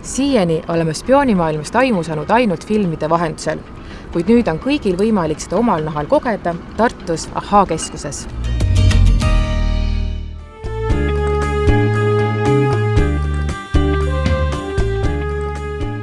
Siiani oleme spioonimaailmast aimu saanud ainult filmide vahendusel, kuid nüüd on kõigil võimalik seda omal nahal kogeda Tartus Ahhaa keskuses.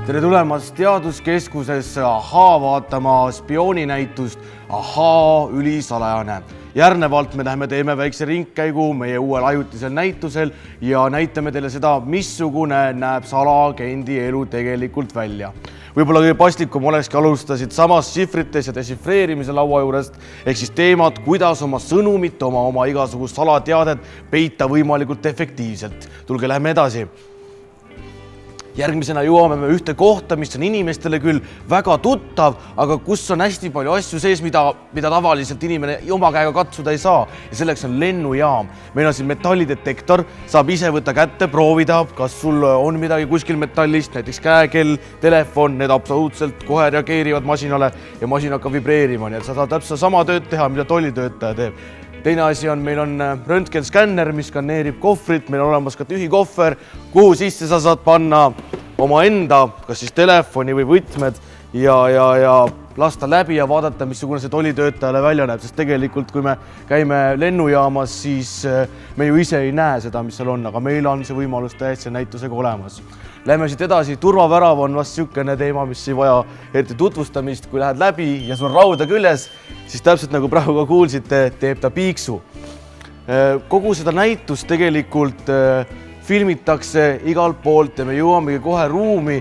Tere tulemast teaduskeskusesse Ahhaa vaatama spiooninäitust Ahhaa ülisalajane. Järgnevalt me läheme teeme väikse ringkäigu meie uuel ajutisel näitusel ja näitame teile seda, missugune näeb salaagendi elu tegelikult välja. Võib-olla kõige paslikum olekski alustasid samas šifrites ja desifreerimise laua juurest, ehk siis teemad, kuidas oma sõnumit, oma igasugust salateadet peita võimalikult efektiivselt. Tulge, lähme edasi. Järgmisena jõuame me ühte kohta, mis on inimestele küll väga tuttav, aga kus on hästi palju asju sees, mida tavaliselt inimene oma käega katsuda ei saa. Ja selleks on lennujaam. Meil on siin metallidetektor, saab ise võtta kätte, proovida, kas sul on midagi kuskil metallist, näiteks käekell, telefon, need absoluutselt kohe reageerivad masinale ja masin hakkab vibreerima, nii et sa saad täpselt sama tööd teha, mida tollitöötaja teeb. Teine asi on, meil on röntgenskänner, mis skanneerib kohvrit, meil on olemas ka tühi kohver, kuhu sisse sa saad panna oma enda, kas siis telefoni või võtmed ja lasta läbi ja vaadata, missugune see tollitöötajale välja näeb, sest tegelikult, kui me käime lennujaamas, siis me ju ise ei näe seda, mis seal on, aga meil on see võimalus täiesti näitusega olemas. Lähme siit edasi, turvavärav on vast niisugune teema, mis ei vaja eriti tutvustamist, kui lähed läbi ja sul rauda küljes, siis täpselt nagu praegu ka kuulsite, teeb ta piiksu. Kogu seda näitust tegelikult filmitakse igalt poolt ja me jõuamegi kohe ruumi,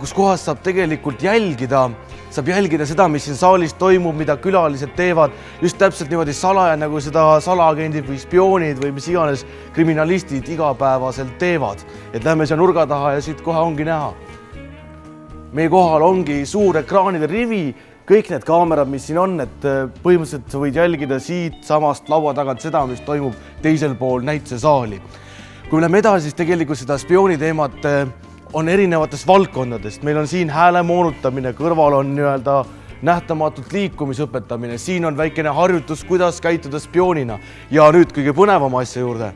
kus kohas saab tegelikult jälgida seda, mis siin saalis toimub, mida külalised teevad, just täpselt niimoodi salaja, nagu seda salaagendid või spioonid või mis iganes kriminalistid igapäevaselt teevad. Et lähme siia nurga taha ja siit kohe ongi näha. Meie kohal ongi suur ekraanide rivi, kõik need kaamerad, mis siin on, et põhimõtteliselt sa võid jälgida siit samast laua tagant seda, mis toimub teisel pool näituse saali. Kui me läheme edasi, siis tegelikult seda spiooniteemat on erinevatest valdkondadest. Meil on siin hääle moonutamine, kõrval on nähtamatult liikumisõpetamine, siin on väikene harjutus, kuidas käituda spioonina. Ja nüüd kõige põnevama asja juurde.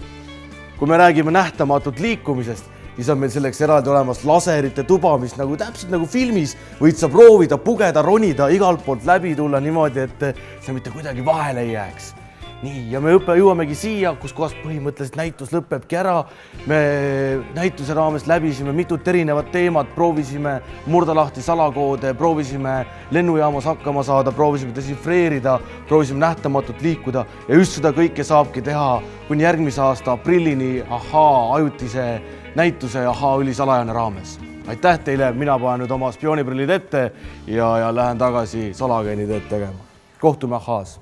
Kui me räägime nähtamatult liikumisest, siis on meil selleks eraldi olemas laserite tuba, mis täpselt nagu filmis võid sa proovida, pugeda, ronida, igalt poolt läbi tulla niimoodi, et see mitte kuidagi vahele ei jääks. Nii, ja me jõuamegi siia, kus kohas põhimõtteliselt näitus lõpebki ära. Me näituse raames läbisime mitut erinevat teemat, proovisime murda lahti salakoode, proovisime lennujaamas hakkama saada, proovisime desifreerida, proovisime nähtamatult liikuda ja just seda kõike saabki teha kuni järgmise aasta aprillini Ahhaa ajutise näituse Ahhaa ülisalajane raames. Aitäh teile, mina panen nüüd oma spiooniprillid ette ja lähen tagasi salageenide tegema. Kohtume Ahhaas!